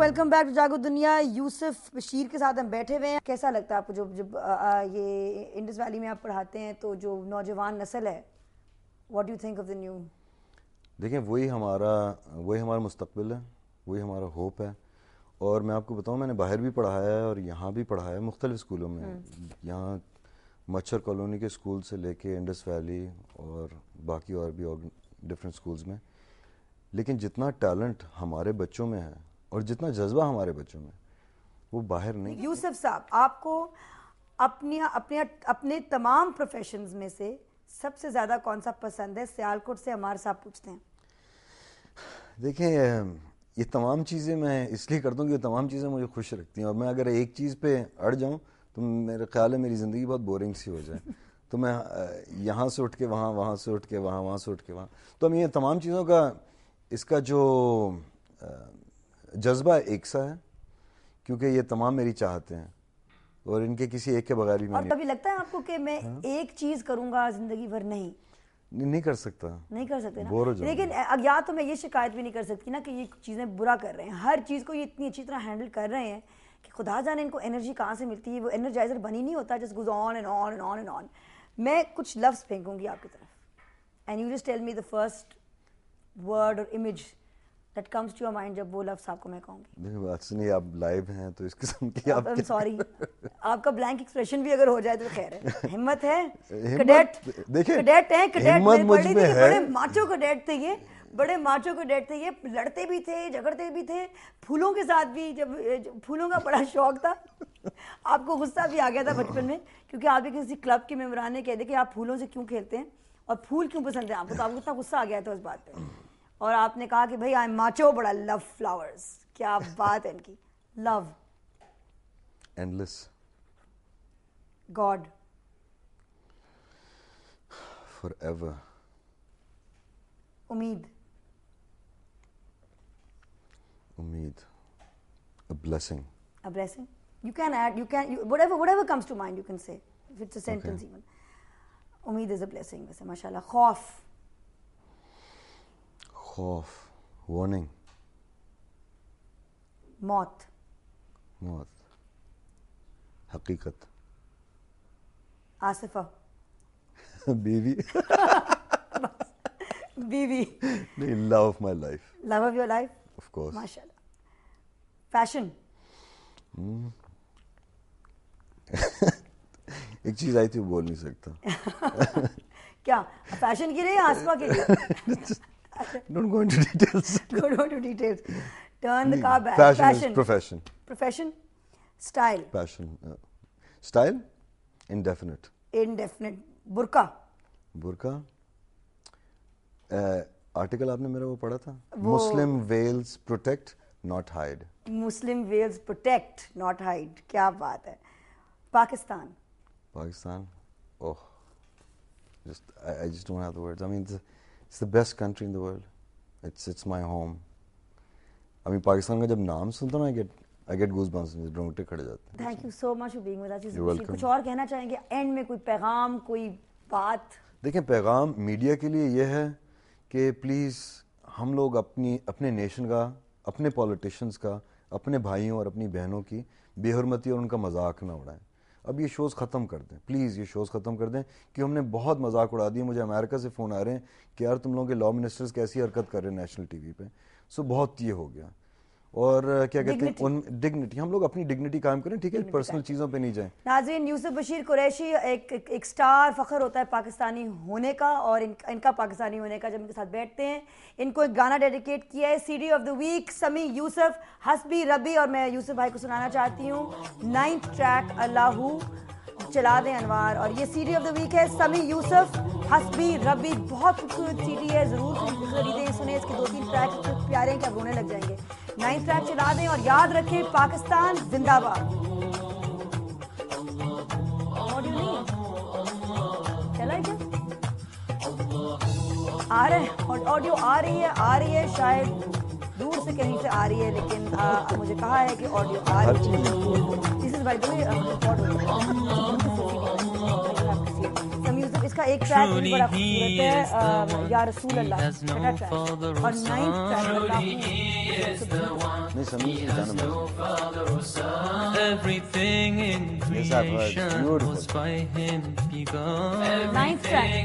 Welcome back to جاگو دنیا. یوسف بشیر کے ساتھ ہم بیٹھے ہوئے ہیں. کیسا لگتا ہے آپ کو جب یہ انڈس ویلی میں آپ پڑھاتے ہیں تو جو نوجوان نسل ہے, what do you think of the new? دیکھیں وہی ہمارا مستقبل ہے, وہی ہمارا ہوپ ہے. اور میں آپ کو بتاؤں, میں نے باہر بھی پڑھایا ہے اور یہاں بھی پڑھایا ہے مختلف اسکولوں میں. یہاں مچھر کالونی کے اسکول سے لے کے انڈس ویلی اور باقی اور بھی ڈفرینٹ اسکولز میں. لیکن جتنا ٹیلنٹ ہمارے بچوں میں ہے اور جتنا جذبہ ہمارے بچوں میں, وہ باہر نہیں. یوسف صاحب, آپ کو اپنے تمام پروفیشنز میں سے سب سے زیادہ کون سا پسند ہے؟ سیالکوٹ سے عمار صاحب پوچھتے ہیں. دیکھیں یہ تمام چیزیں میں اس لیے کرتا ہوں کہ یہ تمام چیزیں مجھے خوش رکھتی ہیں, اور میں اگر ایک چیز پہ اڑ جاؤں تو میرا خیال ہے میری زندگی بہت بورنگ سی ہو جائے. تو میں یہاں سے اٹھ کے وہاں, وہاں سے اٹھ کے وہاں, وہاں سے اٹھ کے وہاں. تو ہم یہ تمام چیزوں کا اس کا جو جذبہ ایک سا ہے, کیونکہ یہ تمام میری چاہتے ہیں اور ان کے کسی ایک کے بغیر بھی میں اور کبھی لگتا ہے آپ کو کہ میں ایک چیز کروں گا زندگی بھر؟ نہیں کر سکتا, نہیں کر سکتے بور ہو نا. جاؤں. لیکن یا تو میں یہ شکایت بھی نہیں کر سکتی نا کہ یہ چیزیں برا کر رہے ہیں, ہر چیز کو یہ اتنی اچھی طرح ہینڈل کر رہے ہیں کہ خدا جانے ان کو انرجی کہاں سے ملتی ہے. وہ انرجائزر بنی نہیں ہوتا, just goes on and on and on and on. میں کچھ لفظ پھینکوں گی آپ کی طرف, and you just tell me the first word اور image that comes to your mind جب وہ لفظ آپ کو میں کہوں گی. دیکھیں بات سنیے, آپ لائیو ہیں تو اس قسم کی آپ سوری, آپ کا بلینک ایکسپریشن بھی اگر ہو جائے تو خیر ہے. ہمت ہے, کیڈیٹ, کیڈیٹ ہیں, کیڈیٹ بڑے ماچو کیڈیٹ تھے یہ, بڑے ماچو کیڈیٹ تھے یہ. لڑتے بھی تھے, جھگڑتے بھی تھے, پھولوں کے ساتھ بھی, جب پھولوں کا بڑا شوق تھا. آپ کو غصہ بھی آ گیا تھا بچپن میں, کیونکہ آپ کے کسی کلب کے ممبران نے کہہ دیا کہ آپ پھولوں سے کیوں کھیلتے ہیں اور پھول کیوں پسند ہیں آپ کو, تو آپ کو اتنا غصہ آ گیا تھا اس بات پہ, اور آپ نے کہا کہ بھائی آئی ایم ماچو, بڑا لو فلاورز. کیا بات ہے ان کی. لو, اینڈلیس, گاڈ, فار ایور, امید, امید, a blessing. a blessing. You can add, whatever comes to mind you can say, if it's a sentence even. امید is a blessing ویسے ماشاء اللہ. خوف, خوف, warning. موت, موت, حقیقت. آصفہ, بیوی. بیوی نہیں, love of my life. love of your life, Of course. ماشاء اللہ. فیشن, ایک چیز آئی تھی وہ بول نہیں سکتا. کیا فیشن کے لیے یا آصفہ کے لیے؟ Don't go into details. Go to details. Turn the car back. Fashion is profession. Profession. Style. Passion. Style? Indefinite. Indefinite. برقع. برقع. آرٹیکل آپ نے میرا وہ پڑھا تھا, Muslim veils protect not hide. Muslim veils protect not hide. کیا بات ہے. Pakistan. Pakistan, oh, I just don't have the words. I mean, it's the best country in the world. It's my home. I mean, Pakistan کا جب نام سنتا ہوں نا, I get goosebumps, رونگٹے کھڑے جاتے ہیں. Thank you so much for being with us. You're welcome. کچھ اور کہنا چاہیں گے اینڈ میں, کوئی پیغام, کوئی بات؟ دیکھیں, پیغام میڈیا کے لیے یہ ہے کہ پلیز ہم لوگ اپنے نیشن کا, اپنے پولیٹیشنز کا, اپنے بھائیوں اور اپنی بہنوں کی بے حرمتی اور ان کا مذاق نہ اڑائیں. اب یہ شوز ختم کر دیں پلیز, یہ شوز ختم کر دیں کہ ہم نے بہت مذاق اڑا دیا. مجھے امریکہ سے فون آ رہے ہیں کہ یار تم لوگوں کے لا منسٹرز کیسی حرکت کر رہے ہیں نیشنل ٹی وی پہ. سو بہت یہ ہو گیا. اور کیا کہتے ہیں, ان ڈگنیٹی, ہم لوگ اپنی ڈگنیٹی قائم کریں, ٹھیک ہے, پرسنل چیزوں پہ نہیں جائیں. ناظرین, یوسف بشیر قریشی ایک سٹار, فخر ہوتا ہے پاکستانی ہونے کا اور ان کا پاکستانی ہونے کا. جب ان کے ساتھ بیٹھتے ہیں, ان کو ایک گانا ڈیڈیکیٹ کیا ہے, C D of the week, Sami Yusuf, حسبی ربی, اور میں یوسف بھائی کو سنانا چاہتی ہوں 9th ٹریک اللہ چلا دیں انوار, اور یہ C D of the week ہے سمی یوسف, حسبی ربی. بہت خوبصورت سی ڈی ہے, ضرور خریدیں, سنیں. اس کے 2-3 ٹریک پیارے ہیں کہ آپ رونے لگ جائیں گے. 9th ٹریک چلا دیں اور یاد رکھیں پاکستان زندہ باد. آڈیو نہیں چلا ہے کیا؟ آ رہا ہے آڈیو, آ رہی ہے شاید دور سے کہیں سے آ رہی ہے, لیکن مجھے کہا ہے کہ آڈیو آ رہی ہے. This is by the way record ہوتا ہے. کا ایک ٹریک بھی بڑا خوبصورت ہے یا رسول اللہ چھٹا ٹریک اور 9th ٹریک اللہ نہیں سمجھ نہیں جانا Everything in creation was by him begun. 9th track